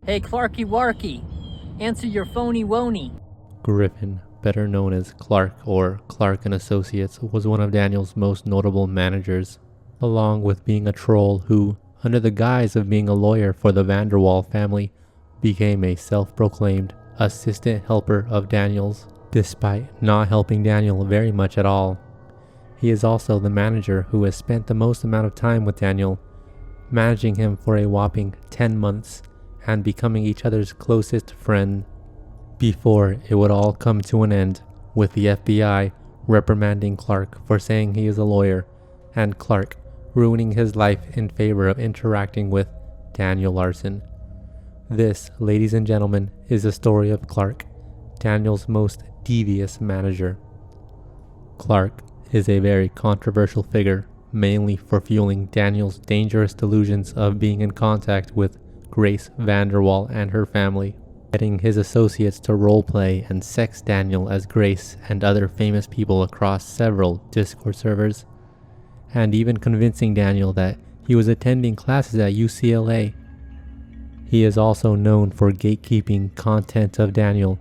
Hey Clarky Warky, answer your phony wony. Griffin, better known as Clark or Clark & Associates, was one of Daniel's most notable managers, along with being a troll who, under the guise of being a lawyer for the Vanderwall family, became a self-proclaimed assistant helper of Daniel's, despite not helping Daniel very much at all. He is also the manager who has spent the most amount of time with Daniel, managing him for a whopping 10 months and becoming each other's closest friend, before it would all come to an end with the FBI reprimanding Clark for saying he is a lawyer and Clark ruining his life in favor of interacting with Daniel Larson. This, ladies and gentlemen, is the story of Clark, Daniel's most devious manager. Clark is a very controversial figure, mainly for fueling Daniel's dangerous delusions of being in contact with Grace Vanderwall and her family, getting his associates to roleplay and sex Daniel as Grace and other famous people across several Discord servers, and even convincing Daniel that he was attending classes at UCLA. He is also known for gatekeeping content of Daniel,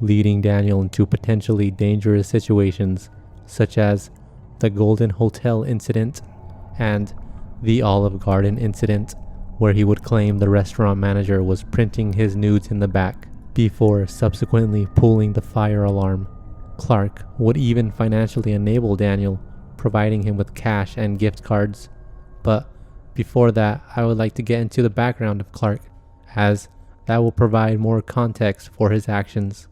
leading Daniel into potentially dangerous situations such as the Golden Hotel incident and the Olive Garden incident, where he would claim the restaurant manager was printing his nudes in the back before subsequently pulling the fire alarm. Clark would even financially enable Daniel, providing him with cash and gift cards. But before that, I would like to get into the background of Clark, as that will provide more context for his actions.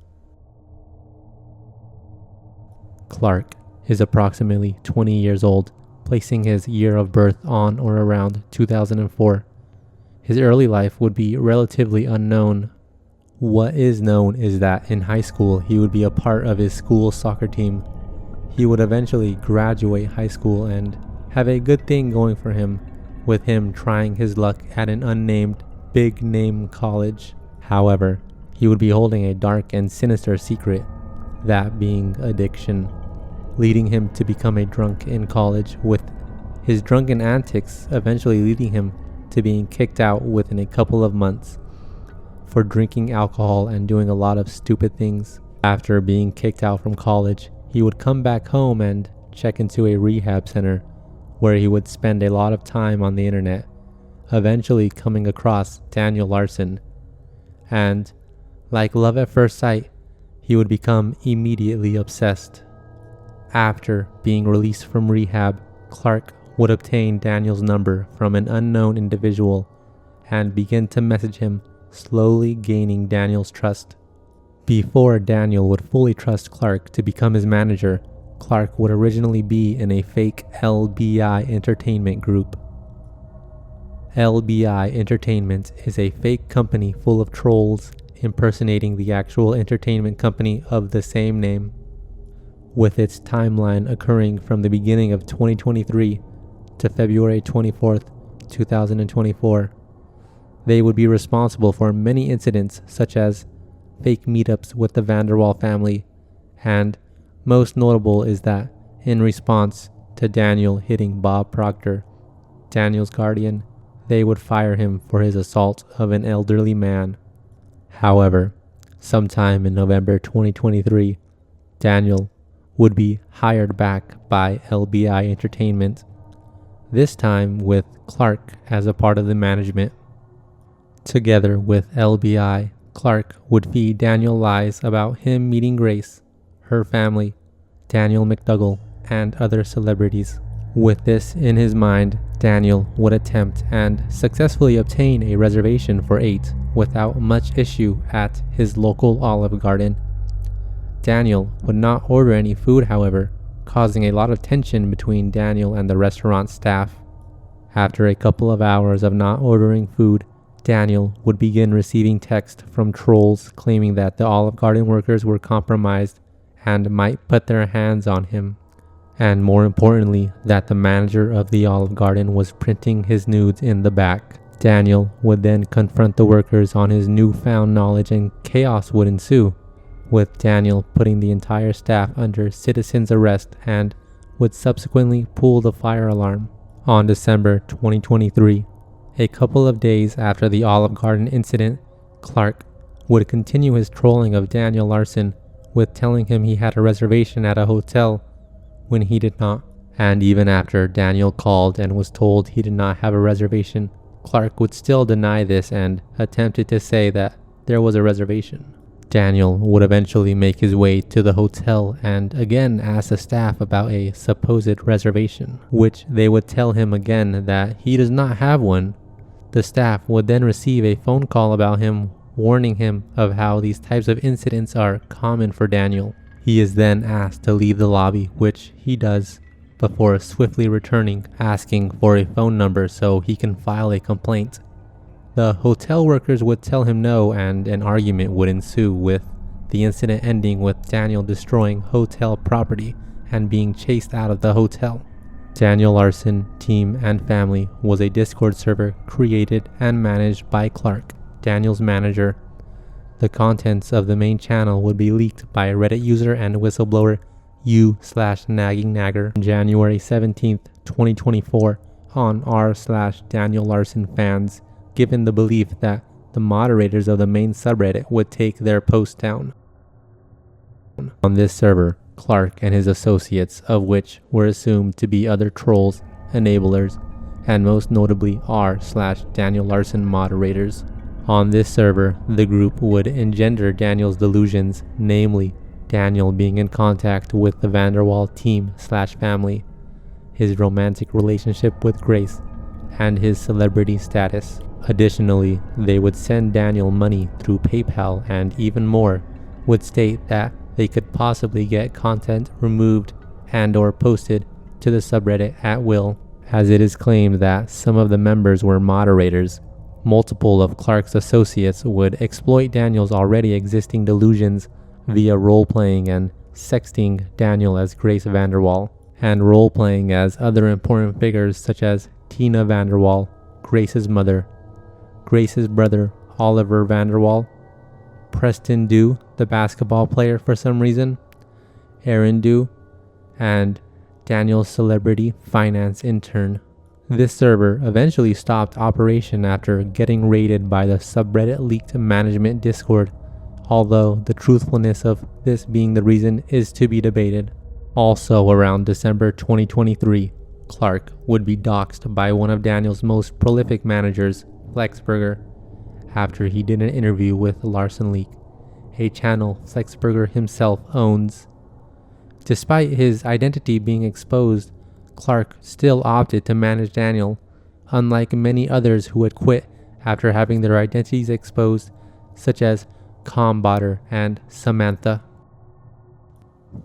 Clark is approximately 20 years old, placing his year of birth on or around 2004. His early life would be relatively unknown. What is known is that in high school he would be a part of his school soccer team. He would eventually graduate high school and have a good thing going for him, with him trying his luck at an unnamed big name college. However, he would be holding a dark and sinister secret, that being addiction, leading him to become a drunk in college, with his drunken antics eventually leading him to being kicked out within a couple of months for drinking alcohol and doing a lot of stupid things. After being kicked out from college, he would come back home and check into a rehab center, where he would spend a lot of time on the internet, eventually coming across Daniel Larson. And, like love at first sight, he would become immediately obsessed. After being released from rehab, Clark would obtain Daniel's number from an unknown individual and begin to message him, slowly gaining Daniel's trust. Before Daniel would fully trust Clark to become his manager, Clark would originally be in a fake LBI Entertainment group. LBI Entertainment is a fake company full of trolls impersonating the actual entertainment company of the same name, with its timeline occurring from the beginning of 2023 to February 24th, 2024. They would be responsible for many incidents such as fake meetups with the Vanderwall family, and most notable is that in response to Daniel hitting Bob Proctor, Daniel's guardian, they would fire him for his assault of an elderly man. However, sometime in November 2023, Daniel would be hired back by LBI Entertainment, this time with Clark as a part of the management. Together with LBI, Clark would feed Daniel lies about him meeting Grace, her family, Daniel McDougall, and other celebrities. With this in his mind, Daniel would attempt and successfully obtain a reservation for 8 without much issue at his local Olive Garden. Daniel would not order any food, however, causing a lot of tension between Daniel and the restaurant staff. After a couple of hours of not ordering food, Daniel would begin receiving text from trolls claiming that the Olive Garden workers were compromised and might put their hands on him, and more importantly, that the manager of the Olive Garden was printing his nudes in the back. Daniel would then confront the workers on his newfound knowledge, and chaos would ensue, with Daniel putting the entire staff under citizen's arrest and would subsequently pull the fire alarm. On December 2023, a couple of days after the Olive Garden incident, Clark would continue his trolling of Daniel Larson with telling him he had a reservation at a hotel when he did not. And even after Daniel called and was told he did not have a reservation, Clark would still deny this and attempted to say that there was a reservation. Daniel would eventually make his way to the hotel and again ask the staff about a supposed reservation, which they would tell him again that he does not have one. The staff would then receive a phone call about him, warning him of how these types of incidents are common for Daniel. He is then asked to leave the lobby, which he does, before swiftly returning, asking for a phone number so he can file a complaint. The hotel workers would tell him no, and an argument would ensue, with the incident ending with Daniel destroying hotel property and being chased out of the hotel. Daniel Larson, team, and family was a Discord server created and managed by Clark, Daniel's manager. The contents of the main channel would be leaked by a Reddit user and whistleblower u/naggingnagger on January 17th, 2024 on r/Daniel Larson fans, given the belief that the moderators of the main subreddit would take their post down. On this server, Clark and his associates, of which were assumed to be other trolls, enablers, and most notably r/Daniel Larson moderators. On this server, the group would engender Daniel's delusions, namely Daniel being in contact with the Vanderwall team/family, his romantic relationship with Grace, and his celebrity status. Additionally, they would send Daniel money through PayPal, and even more, would state that they could possibly get content removed and or posted to the subreddit at will, as it is claimed that some of the members were moderators. Multiple of Clark's associates would exploit Daniel's already existing delusions via role-playing and sexting Daniel as Grace Vanderwall, and role-playing as other important figures such as Tina Vanderwall, Grace's mother, Grace's brother Oliver Vanderwall, Preston Dew, the basketball player for some reason, Aaron Dew, and Daniel's celebrity finance intern. This server eventually stopped operation after getting raided by the subreddit leaked management Discord, although the truthfulness of this being the reason is to be debated. Also around December 2023, Clark would be doxed by one of Daniel's most prolific managers, Flexburger, after he did an interview with Larson Leak, a channel Flexburger himself owns. Despite his identity being exposed, Clark still opted to manage Daniel, unlike many others who had quit after having their identities exposed, such as Combotter and Samantha.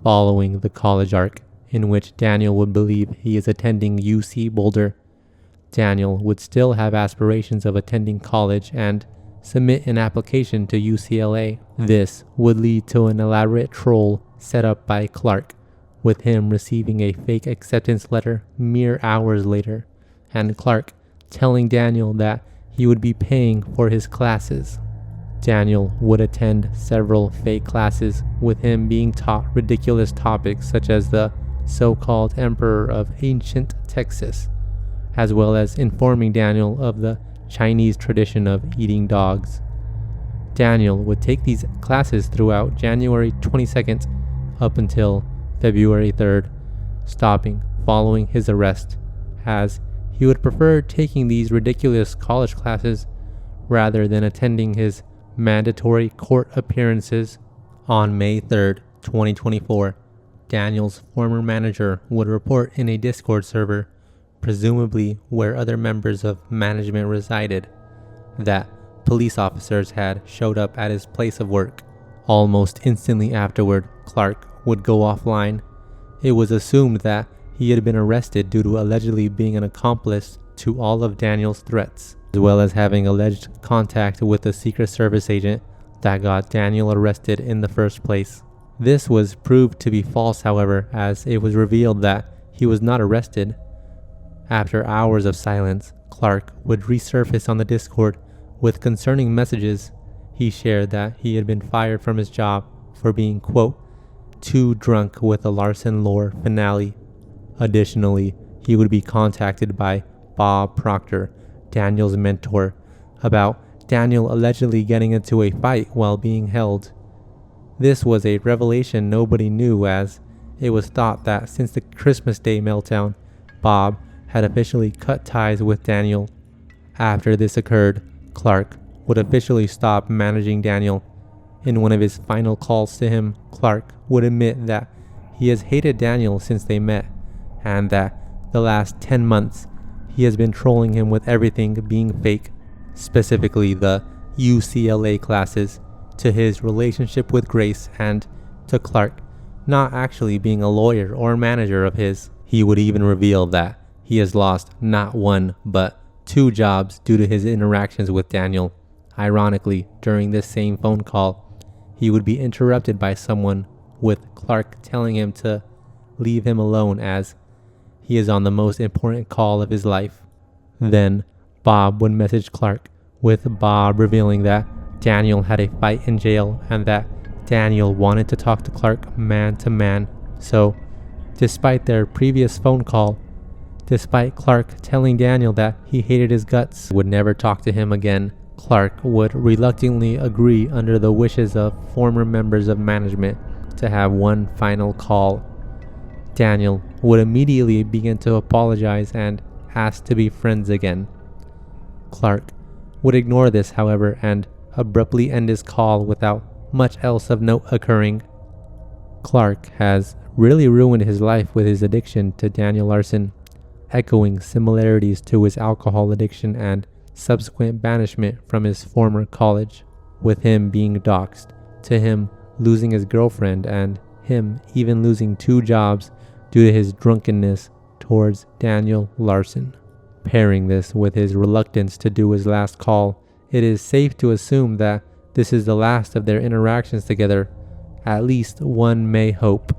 Following the college arc, in which Daniel would believe he is attending UC Boulder, Daniel would still have aspirations of attending college and submit an application to UCLA. This would lead to an elaborate troll set up by Clark, with him receiving a fake acceptance letter mere hours later, and Clark telling Daniel that he would be paying for his classes. Daniel would attend several fake classes, with him being taught ridiculous topics such as the so-called Emperor of Ancient Texas, as well as informing Daniel of the Chinese tradition of eating dogs. Daniel would take these classes throughout January 22nd up until February 3rd, stopping following his arrest, as he would prefer taking these ridiculous college classes rather than attending his mandatory court appearances. On May 3rd, 2024, Daniel's former manager would report in a Discord server, presumably where other members of management resided, that police officers had showed up at his place of work. Almost instantly afterward, Clark would go offline. It was assumed that he had been arrested due to allegedly being an accomplice to all of Daniel's threats, as well as having alleged contact with the Secret Service agent that got Daniel arrested in the first place. This was proved to be false, however, as it was revealed that he was not arrested. After hours of silence, Clark would resurface on the Discord with concerning messages. He shared that he had been fired from his job for being, quote, too drunk with the Larson lore finale. Additionally, he would be contacted by Bob Proctor, Daniel's mentor, about Daniel allegedly getting into a fight while being held. This was a revelation nobody knew, as it was thought that since the Christmas Day meltdown, Bob had officially cut ties with Daniel. After this occurred, Clark would officially stop managing Daniel. In one of his final calls to him, Clark would admit that he has hated Daniel since they met, and that the last 10 months he has been trolling him with everything being fake, specifically the UCLA classes, to his relationship with Grace, and to Clark not actually being a lawyer or manager of his. He would even reveal that he has lost not one but 2 jobs due to his interactions with Daniel. Ironically, during this same phone call, he would be interrupted by someone, with Clark telling him to leave him alone as he is on the most important call of his life. Then Bob would message Clark, with Bob revealing that Daniel had a fight in jail and that Daniel wanted to talk to Clark man to man. So, despite their previous phone call, despite Clark telling Daniel that he hated his guts, would never talk to him again, Clark would reluctantly agree under the wishes of former members of management to have one final call. Daniel would immediately begin to apologize and ask to be friends again. Clark would ignore this, however, and abruptly end his call without much else of note occurring. Clark has really ruined his life with his addiction to Daniel Larson, echoing similarities to his alcohol addiction and subsequent banishment from his former college, with him being doxed, to him losing his girlfriend, and him even losing 2 jobs due to his drunkenness towards Daniel Larson. Pairing this with his reluctance to do his last call, it is safe to assume that this is the last of their interactions together. At least one may hope.